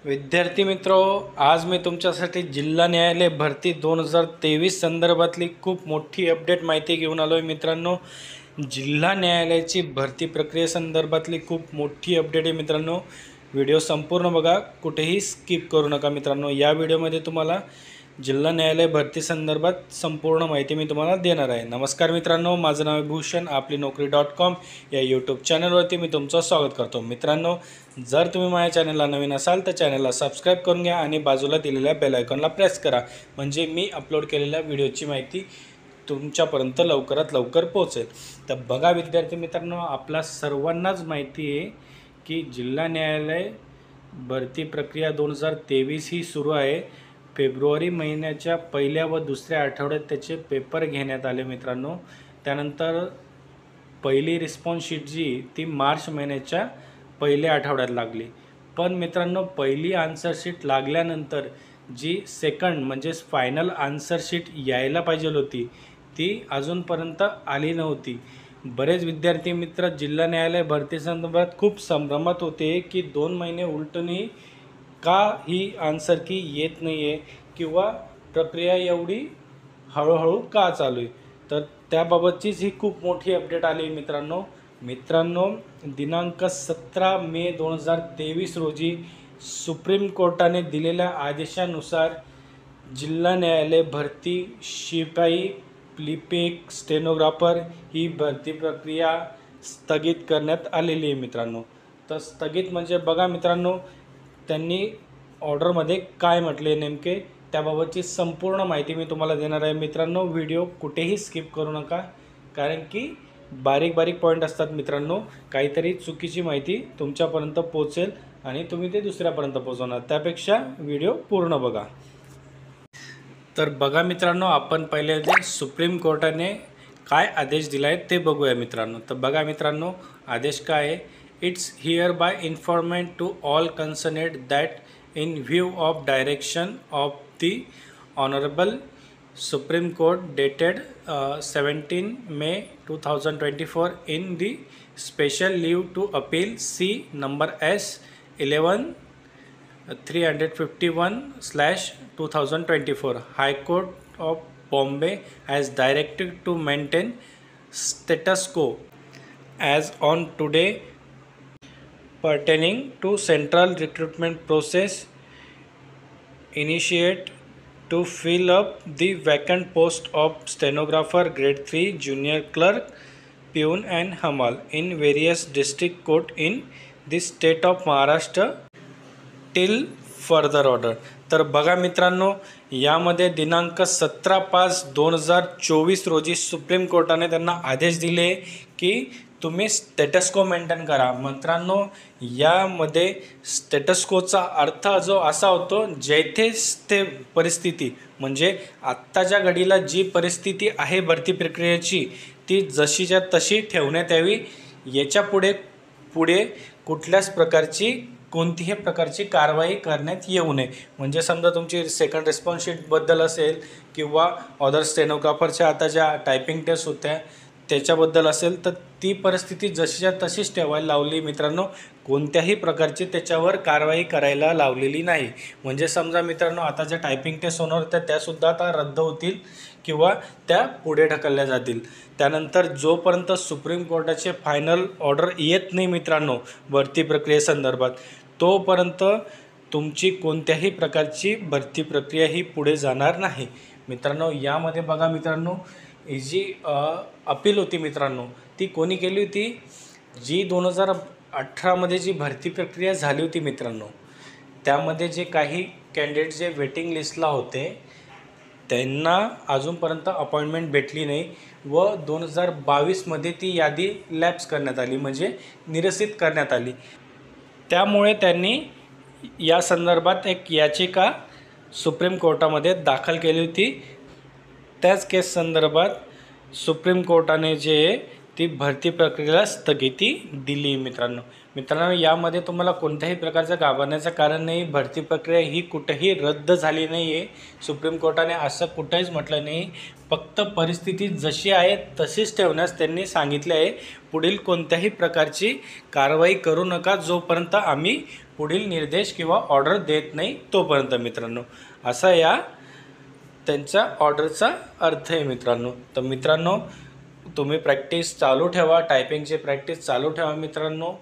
विद्यार्थी मित्रो, आज मी तुमच्यासाठी जिल्हा न्यायालय भरती 2023 संदर्भातली खूप मोठी अपडेट माहिती घेऊन आलो आहे मित्रांनो। जिल्हा न्यायालयाची भरती प्रक्रियेसंदर्भातली खूप मोठी अपडेट आहे मित्रांनो। व्हिडिओ संपूर्ण बघा, कुठेही स्किप करू नका मित्रांनो। या व्हिडिओमध्ये तुम्हाला जिल्हा न्यायालय भरती संदर्भात संपूर्ण माहिती मी तुम्हाला देणार आहे। नमस्कार मित्रांनो, माझं नाव आहे भूषण। आपली नोकरी.com या यूट्यूब चॅनलवरती मी तुमचं स्वागत करतो। मित्रांनो, जर तुम्ही माझ्या चॅनलला नवीन असाल तर चॅनलला सबस्क्राईब करून घ्या आणि बाजूला दिलेल्या बेल आयकॉनला प्रेस करा, म्हणजे मी अपलोड केलेल्या व्हिडिओची माहिती तुमच्यापर्यंत लवकरात लवकर पोहोचेल। तर बघा विद्यार्थी मित्रांनो, आपला सर्वांनाच माहिती आहे की जिल्हा न्यायालय भरती प्रक्रिया 2023 ही सुरू आहे। फेब्रुवारी महिन्याच्या पहिल्या व दुसऱ्या आठवड्यात त्याचे पेपर घेण्यात आले मित्रांनो। त्यानंतर पहिली रिस्पॉन्स शीट जी ती मार्च महिन्याच्या पहिल्या आठवड्यात लागली। पण मित्रांनो, पहिली आन्सर शीट लागल्यानंतर जी सेकंड म्हणजेच फायनल आन्सर शीट यायला पाहिजे होती ती अजूनपर्यंत आली नव्हती। बरेच विद्यार्थी मित्र जिल्हा न्यायालय भरती संदर्भात खूप संभ्रमात होते की 2 महिने उलटूनही का ही आन्सर की येत नाही आहे किंवा प्रक्रिया एवढी हळूहळू का चालू आहे। तर त्याबाबतचीच ही खूप मोठी अपडेट आली मित्रांनो। दिनांक 17 मे 2023 रोजी सुप्रीम कोर्टाने दिलेल्या आदेशानुसार जिल्हा न्यायालय भरती शिपाई, लिपिक, स्टेनोग्राफर ही भरती प्रक्रिया स्थगित करण्यात आलेली आहे मित्रांनो। तर स्थगित म्हणजे बघा मित्रांनो, त्यांनी ऑर्डरमध्ये काय म्हटले नेमके त्याबाबतची संपूर्ण माहिती मी तुम्हाला देणार आहे मित्रांनो। व्हिडिओ कुठेही स्किप करू नका, कारण की बारीक पॉईंट असतात मित्रांनो। काहीतरी चुकीची माहिती तुमच्यापर्यंत पोहोचेल आणि तुम्ही ते दुसऱ्यापर्यंत पोहोचवणार, त्यापेक्षा व्हिडिओ पूर्ण बघा। तर बघा मित्रांनो, आपण पहिले सुप्रीम कोर्टाने काय आदेश दिला आहे ते बघूया मित्रांनो। तर बघा मित्रांनो, आदेश काय आहे। It's hereby informed to all concerned that in view of direction of the Honorable Supreme Court dated 17 May 2024 in the special leave to appeal C number S 11-351/2024, High Court of Bombay has directed to maintain status quo as on today pertaining to central recruitment process initiate to fill up the vacant post of stenographer grade 3 junior clerk, peon and hamal in various district court in the state of Maharashtra till further order। तर बघा मित्रांनो, यामध्ये दिनांक 17/5/2024 रोजी supreme कोर्टाने त्यांना आदेश दिले की तुम्ही स्टेटस को मेंटेन करा। मित्रांनो, यामध्ये स्टेटस कोचा अर्थ जो असा होतो, जेथेच ते परिस्थिती म्हणजे आत्ताच्या घडीला जी परिस्थिती आहे भरती प्रक्रियेची ती जशीच्या तशी ठेवण्यात यावी। याच्या पुढे कुठल्याच प्रकारची कोणतीही प्रकारची कारवाई करण्यात येऊ नये। म्हणजे समजा तुमची सेकंड रिस्पॉन्स शीटबद्दल असेल किंवा अदर स्टेनोग्राफरच्या आता ज्या टायपिंग टेस्ट होत्या त्याच्याबद्दल असेल, तर ती परिस्थिती जशीच्या तशीच ठेवायला लावली मित्रांनो। कोणत्याही प्रकारची त्याच्यावर कारवाई करायला लावलेली नाही। म्हणजे समजा मित्रांनो, आता ज्या टायपिंग टेस्ट होणार होत्या त्यासुद्धा आता रद्द होतील किंवा त्या पुढे ढकलल्या जातील। त्यानंतर जोपर्यंत सुप्रीम कोर्टाचे फायनल ऑर्डर येत नाही मित्रांनो भरती प्रक्रियेसंदर्भात, तोपर्यंत तुमची कोणत्याही प्रकारची भरती प्रक्रिया ही पुढे जाणार नाही मित्रांनो। यामध्ये बघा मित्रांनो, ही जी अपील होती मित्रांनो ती कोणी केली होती, जी 2018 जी भरती प्रक्रिया झाली होती मित्रांनो, त्यामध्ये जे काही कॅन्डिडेट जे वेटिंग लिस्टला होते त्यांना अजूनपर्यंत अपॉइंटमेंट भेटली नाही व 2022 ती यादी लॅप्स करण्यात आली, म्हणजे निरसित करण्यात आली। त्यामुळे त्यांनी या संदर्भात एक याचिका सुप्रीम कोर्टामध्ये दाखल केली होती। त्याच केस संदर्भात सुप्रीम कोर्टाने जे ती भरती प्रक्रियेला स्थगिती दिली मित्रांनो, यामध्ये तुम्हाला कोणत्याही प्रकारचं घाबरण्याचं कारण नाही. भरती प्रक्रिया ही कुठेही रद्द झाली नाही आहे. सुप्रीम कोर्टाने असं कुठेच म्हटलं नाही. फक्त परिस्थिती जशी आहे तशीच ठेवण्यास त्यांनी सांगितले आहे. पुढील कोणत्याही प्रकारची कारवाई करू नका जोपर्यंत आम्ही पुढील निर्देश किंवा ऑर्डर देत नाही तोपर्यंत मित्रांनो, असा या त्यांच्या ऑर्डरचा अर्थ आहे मित्रांनो. तर मित्रांनो, तुम्ही प्रॅक्टिस चालू ठेवा, टायपिंगची प्रॅक्टिस चालू ठेवा मित्रांनो.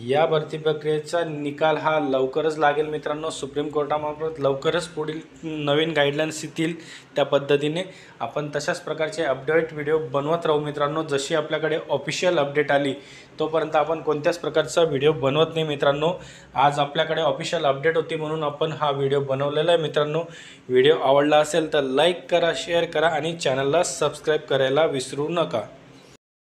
या भरती प्रक्रियेचा निकाल हा लवकरच लागेल मित्रांनो. सुप्रीम कोर्टामार्फत लवकरच पुढील नवीन गाईडलाईन्स येतील. त्या पद्धतीने आपण तशाच प्रकारचे अपडेट व्हिडिओ बनवत राहू मित्रांनो. जशी आपल्याकडे ऑफिशियल अपडेट आली तोपर्यंत आपण कोणत्याच प्रकारचा व्हिडिओ बनवत नाही मित्रांनो. आज आपल्याकडे ऑफिशियल अपडेट होती म्हणून आपण हा व्हिडिओ बनवलेला आहे मित्रांनो. व्हिडिओ आवडला असेल तर लाईक करा, शेअर करा आणि चॅनलला सबस्क्राईब करायला विसरू नका.